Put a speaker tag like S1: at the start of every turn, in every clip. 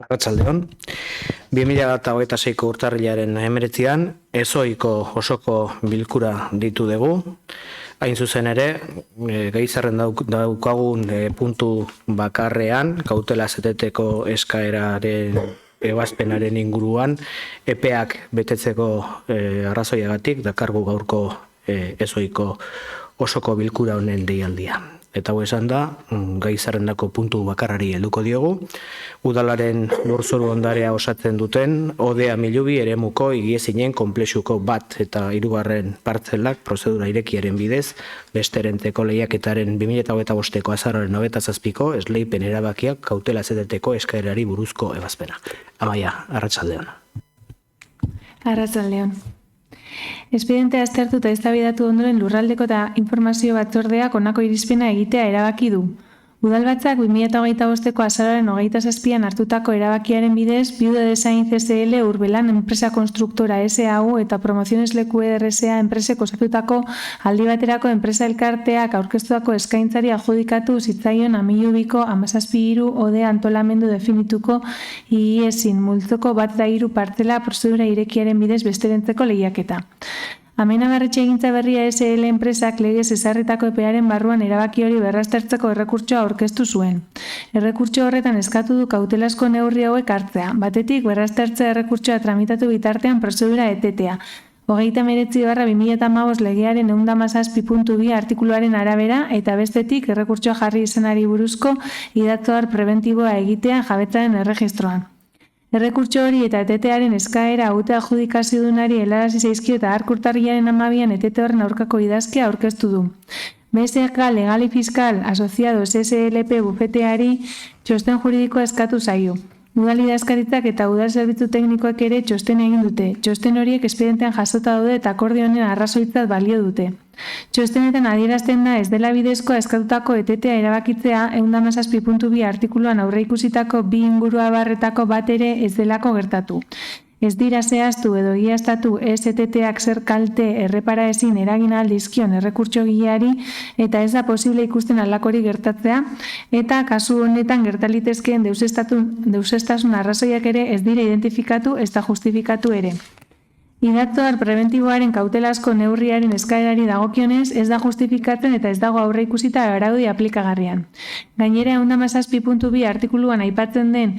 S1: Arratsaldeon. 2026ko urtarrilaren 19an ezohiko osoko bilkura ditu dugu. Hain zuzen ere, gai zerren daukagun puntu bakarrean, kautela zeteteko eskaeraren ebazpenaren inguruan, epeak betetzeko arrazoiagatik dakargu gaurko ezohiko osoko bilkura honen deialdia. Eta hau esan da, gai zerrendako puntu bakarrari helduko diogu. Udalaren lurzoru ondarea osatzen duten, Odea Milubi eremuko higiezinen konplexuko bat eta 3. partzelak prozedura irekiaren bidez, besterenteko lehiaketaren 2025ko azaroaren 27ko esleipen erabakiak kautela zeteteko eskaerari buruzko ebazpena. Amaia, arratsaldeon.
S2: Arratsaldeon. Espedientea aztertu eta eztabaidatu ondoren Lurraldeko eta Informazio Batzordeak honako irizpena egitea erabaki du. Udalbatzak 2025ko azaroaren 27an hartutako erabakiaren bidez, Biude Design CSL Urbelan enpresa konstruktora SAU eta Promoziones Leku ERSA enpresek osatutako aldi baterako enpresa elkarteak aurkeztutako eskaintzari adjudikatu zitzaion Amilubiko 17.3 Odea antolamendu definituko IESin multzoko bat eta 3 partzela prozedura irekiaren bidez besterentzeko lehiaketa. Amenabarretxe egintza berria SL enpresak legez ezarritako epearen barruan erabaki hori berraztertzeko errekurtsoa aurkeztu zuen. Errekurtso horretan eskatu du kautelazko neurri hauek hartzea. Batetik, berraztertzea errekurtsoa tramitatu bitartean prozedura etetea. 39/2015 legearen 117.2 artikuluaren arabera eta bestetik errekurtsoa jarri izanari buruzko idatzoar preventiboa egitea jabetzaren erregistroan. Errekurtso hori eta etetearen eskaera haute adjudikaziodunari helarazi zaizkio eta hark urtarrilaren 12an etete horren aurkako idazkia aurkeztu du. BSK Legal y Fiscal Asociados SLP bufeteari txosten juridikoa eskatu zaio. Udal idazkaritzak eta udal zerbitzu teknikoak ere txosten egin dute. Txosten horiek espedientean jasota daude eta akordio honen arrazoitzat balio dute. Txostenetan adierazten da ez dela bidezkoa eskatutako etetea erabakitzea 117.2 artikuluan aurreikusitako 2 inguruabarretako bat ere ez delako gertatu. Ez dira zehaztu edo egiaztatu STTak zer kalte errepara ezin eragin aldizkion errekurtsogileari eta ez da posible ikusten halakori gertatzea eta kasu honetan gertalitezkeen deusestasun arrazoiak ere ez dira identifikatu ez da justifikatu ere. Idatzoar preventiboaren kautelazko neurriaren eskaerari dagokionez ez da justifikatzen eta ez dago aurreikusita araudi aplikagarrian. Gainera 117.2 artikuluan aipatzen den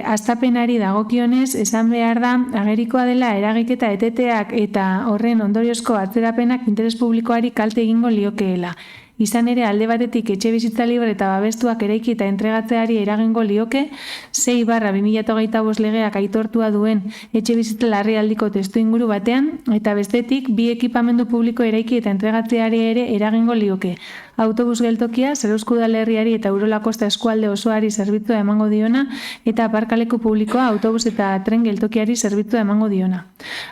S2: hastapenari dagokionez, esan behar da, agerikoa dela eragiketa eteteak eta horren ondoriozko atzerapenak interes publikoari kalte egingo liokeela. Izan ere, alde batetik etxe bizitza libre eta babestuak eraiki eta entregatzeari eragingo lioke, 6/2025 legeak aitortua duen etxe bizitza larrialdiko testu inguru batean, eta bestetik, 2 ekipamendu publiko eraiki eta entregatzeari ere eragingo lioke. Autobus geltokia, Zarauzko udalerriari eta Urola Kosta eskualde osoari zerbitzua emango diona, eta aparkaleku publikoa autobus eta tren geltokiari zerbitzua emango diona.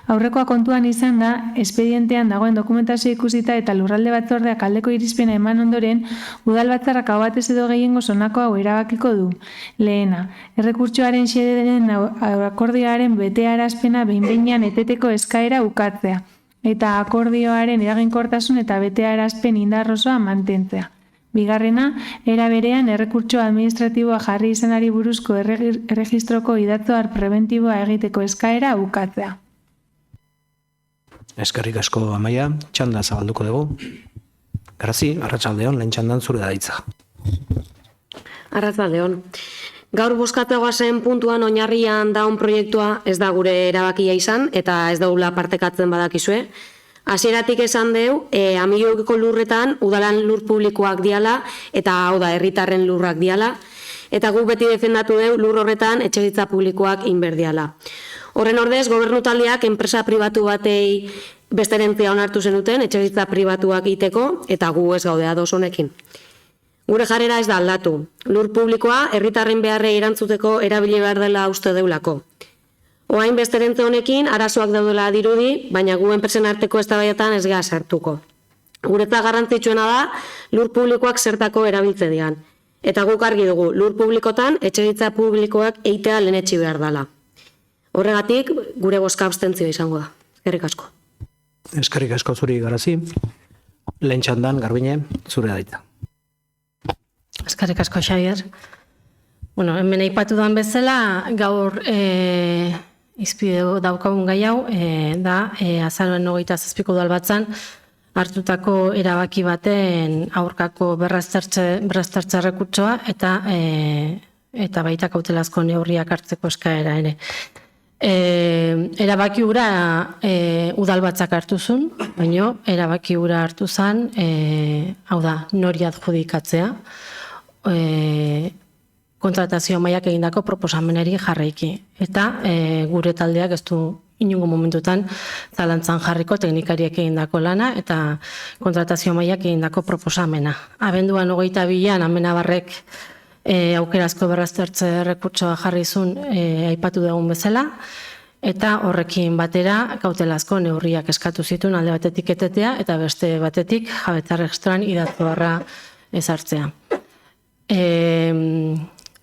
S2: Aurrekoa kontuan izan da, espedientean dagoen dokumentazio ikusita eta Lurralde Batzordeak aldeko irizpena eman ondoren, udalbatzarrak hau batez edo gehiengo zonako hau erabakiko du. Lehena, errekurtsoaren xedeen akordioaren betearazpena behin-behinean eteteko eskaera ukatzea, eta akordioaren eraginkortasun eta betearazpen indarrosoa mantentzea. Bigarrena, era berean errekurtso administratiboa jarri izanari buruzko erregistroko idatzoar preventiboa egiteko eskaera ukatzea.
S1: Eskerrik asko, Amaia, txanda zabalduko dugu. Grazi, arratsaldeon, lehen txandan zure da hitza.
S3: Arratsaldeon. Gaur bozkatzea zen puntuan oinarrian daun proiektua ez da gure erabakia izan eta ez daula partekatzen badakizue. Hasieratik esan deu, Amilubiko lurretan udalan lur publikoak diala eta hau da herritarren lurrak diala eta guk beti defendatu deu lur horretan etxebizitza publikoak inberdiala. Horren ordez, gobernu taldeak enpresa pribatu batei besterentzia onartu zenuten etxebizitza pribatuak iteko eta gu ez gaude ados honekin. Gure jarrera ez da aldatu. Lur publikoa herritarren beharrei erantzuteko erabili behar dela uste deulako. Oain besterentze honekin arazoak daudela dirudi, baina gu enpresen arteko eztabaidatan ez geha sartuko. Guretzat garrantzitsuena da lur publikoak zertako erabiltze dian. Eta guk argi dugu, lur publikotan etxebizitza publikoak eitea lehenetsi behar dela. Horregatik, gure bozka abstentzioa izango da. Eskerrik asko.
S1: Eskerrik asko zuri, Garazi. Lehen txandan, Garbine, zure da hitza.
S4: Eskerrik asko, Xabier. Bueno, hemen aipatu dan bezala, gaur izpide daukagun gai hau, da azaroaren 27ko udalbatzan hartutako erabaki baten aurkako berraztertze errekurtsoa eta baita kautelazko neurriak hartzeko eskaera ere. Erabaki hura udalbatzak hartu zuen, baina erabaki hura hartu zen, hau da, nori adjudikatzea, kontratazio mailak egindako proposamenari jarraiki. Eta gure taldeak ez du inungo momentutan zalantzan jarriko teknikariek egindako lana eta kontratazio mailak egindako proposamena. Abenduan 22an Amenabarrek aukerazko berraztertze errekurtsoa jarri zuen aipatu dugun bezala, eta horrekin batera kautelazko neurriak eskatu zituen alde batetik etetea eta beste batetik jabetza erregistroan idatzoarra ezartzea.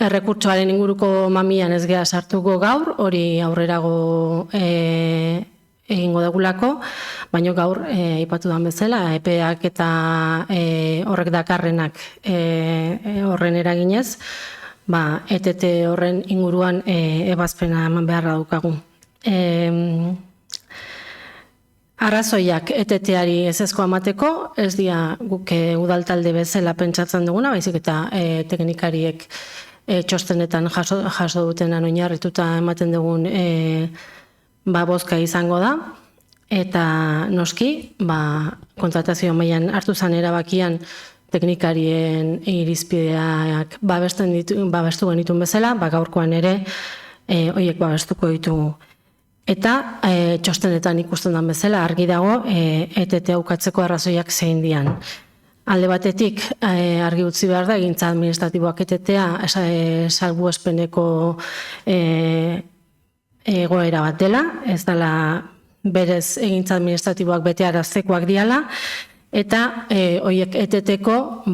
S4: Errekurtsoaren inguruko mamian ez gea sartuko gaur, hori aurrerago egingo degulako, baina gaur aipatu dan bezala, epeak eta horrek dakarrenak horren eraginez, ETT horren inguruan ebazpena eman beharra daukagu. Arrazoiak ETT-ari ezezkoa emateko, ez dira guk udaltalde bezala pentsatzen duguna, baizik eta teknikariek txostenetan jaso dutenan oinarrituta ematen dugun bozka izango da, eta noski, kontratazio mailan hartu zen erabakian teknikarien irizpideak babestu genituen bezala, gaurkoan ere horiek babestuko ditugu. Eta txostenetan ikusten den bezala argi dago ETT aukatzeko arrazoiak zein dian. Alde batetik argi utzi behar da egintza administratiboak ETT-a salbuespeneko egoera bat dela, ez dela berez egintza administratiboak betearaztekoak diala, eta horiek ETT-ko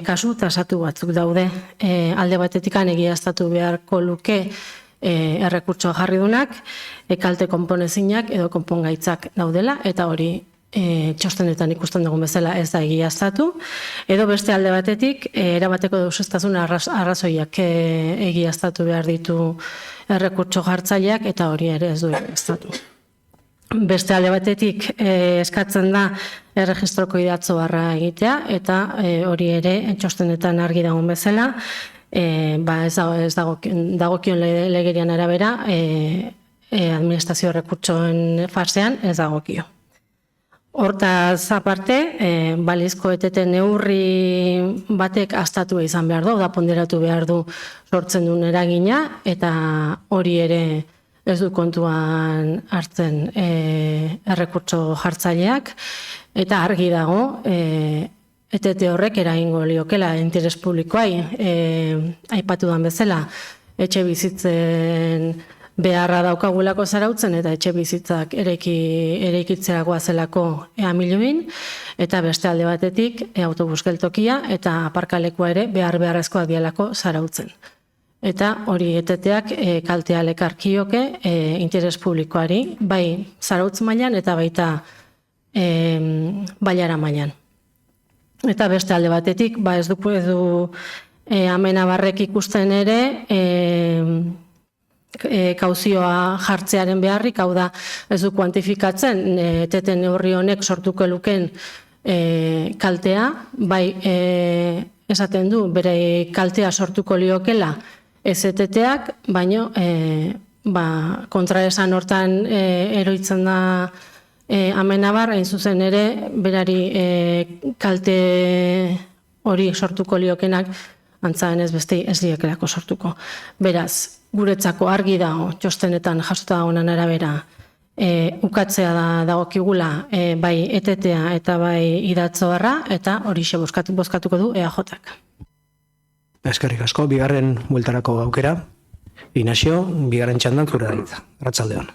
S4: kasu tasatu batzuk daude. Alde batetik egiaztatu beharko luke errekurtsoa jarri dunak, kalte konponezinak edo konpongaitzak daudela, eta hori txostenetan ikusten dugun bezala ez da egiaztatu, edo beste alde batetik erabateko deuseztasun arrazoiak egiaztatu behar ditu errekurtso jartzaileak eta hori ere ez du egiaztatu. Beste alde batetik eskatzen da erregistroko idatzoarra egitea eta hori ere txostenetan argi dagoen bezala, ez dagokion legerian arabera administrazio errekurtsoen fasean ez dagokio. Hortaz aparte, balizko ETT neurri batek aztatu izan behar du, da ponderatu behar du sortzen duen eragina, eta hori ere ez du kontuan hartzen errekurtso jartzaileak, eta argi dago ETT horrek eragingo liokela interes publikoai, aipatu dan bezala, etxe bizitzen beharra daukagulako zarautzen eta etxe bizitzak eraikitzerakoa zelako milioin, eta beste alde batetik autobus geltokia eta aparkalekua ere beharrezkoak dialako zarautzen. Eta hori ETT-ak kaltea lekarkioke interes publikoari, bai zarautz mailan eta baita bailara mailan. Eta beste alde batetik, ez du Amenabarrek ikusten ere, kauzioa jartzearen beharrik, hau da ez du kuantifikatzen ETT neurri honek sortuko luken kaltea, bai esaten du bere kaltea sortuko liokela ez ETT-ak, baino kontraesan hortan eroitzen da Amenabar, hain zuzen ere berari kalte hori sortuko liokenak antzaen ez beste ez diekelako sortuko. Beraz, guretzako argi dago, txostenetan jasota dagoen arabera, ukatzea dagokigula bai ETT-a eta bai idatzoarra, eta horixe bozkatuko du EAJ-ak.
S1: Eskerrik asko, bigarren bueltarako aukera. Ignacio, bigarren txandan zure daitza. Arratsaldeon.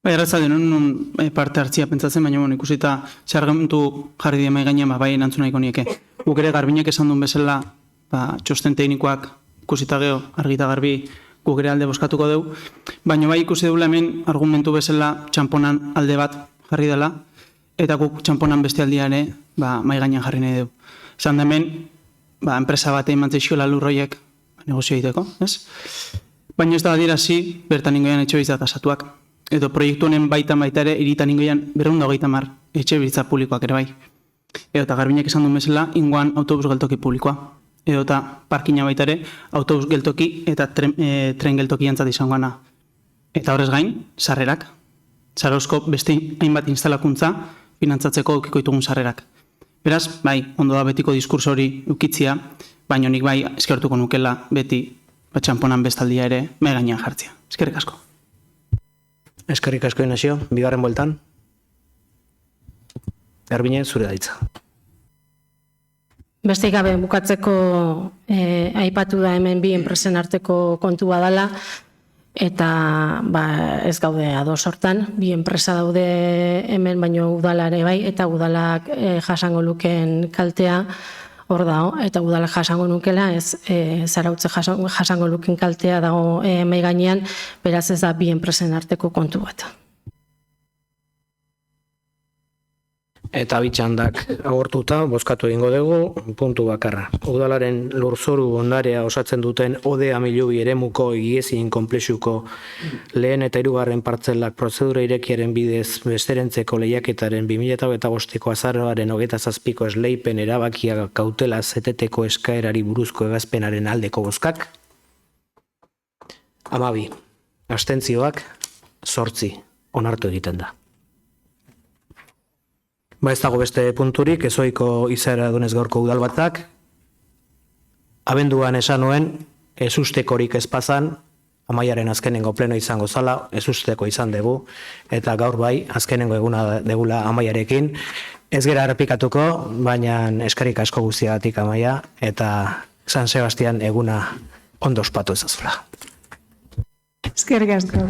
S5: Arratsaldeon parte hartzia pentsatzen, baina ikusita argumentu jarri die mahai gainean bai erantzun nahiko nieke. Guk ere Garbiñek esan duen bezala, txosten teknikoak ikusita geho, argi eta garbi guk ere alde bozkatuko dugu, baina bai ikusi dugula hemen argumentu bezala txamponan alde bat jarri dela, eta guk txamponan beste aldia ere mahai gainean jarri nahi dugu. Esan da hemen, enpresa bat eman zeixiola lurroiek negozio egiteko, ez? Baina ez da adierazi bertan ingoian etxebizitza tasatuak. Edo proiektu honen baita ere, hiritan ingoian 230 etxebizitza publikoak ere bai. Edo eta Garbiñek esan duen bezala, ingoan autobus geltoki publikoa. Edo eta parkina baita ere, autobus geltoki eta tren geltoki jantzat izangoana. Eta horrez gain, sarrerak. Zarauzko beste hainbat instalakuntza finantzatzeko eukiko ditugun sarrerak. Beraz, bai, ondo da betiko diskurso hori ukitzia, baina nik bai eskertuko nukela beti txamponan bestaldia ere mai gainean jartzea. Eskerrik asko.
S1: Eskerrik asko Inazio, bigarren bueltan. Garbiñe, zure daitza.
S4: Beste gabe bukatzeko aipatu da hemen bi enpresen arteko kontua dela, eta ez gaude ados hortan, bi enpresa daude hemen baino udalare bai, eta udalak jasango lukeen kaltea hor dago, eta udalak jasango nukela, ez Zarautze jasango lukeen kaltea dago mai gainean, beraz ez da bi enpresen arteko kontu bat.
S1: Eta bitxandak agortuta, bozkatu egingo dugu, puntu bakarra. Udalaren lurzoru ondarea osatzen duten ODE-Amilubi eremuko higiezin konplexuko lehen eta hirugarren partzelak prozedura irekiaren bidez besterentzeko lehiaketaren 2025ko azaroaren 27ko esleipen erabakia kautela zeteteko eskaerari buruzko ebazpenaren aldeko bozkak. 12. Abstentzioak 8. Onartu egiten da. Ez dago beste punturik, ezoiko izaera dunez gaurko udal batak. Abenduan esan nuen, ezustekorik ezpazan, Amaiaren azkenengo pleno izango zala, ezusteko izan dugu, eta gaur bai, azkenengo eguna degula Amaiarekin. Ez gera errepikatuko, baina eskarik asko guztiagatik Amaia, eta San Sebastian eguna ondo ospatu ezazula.
S2: Eskerrik asko.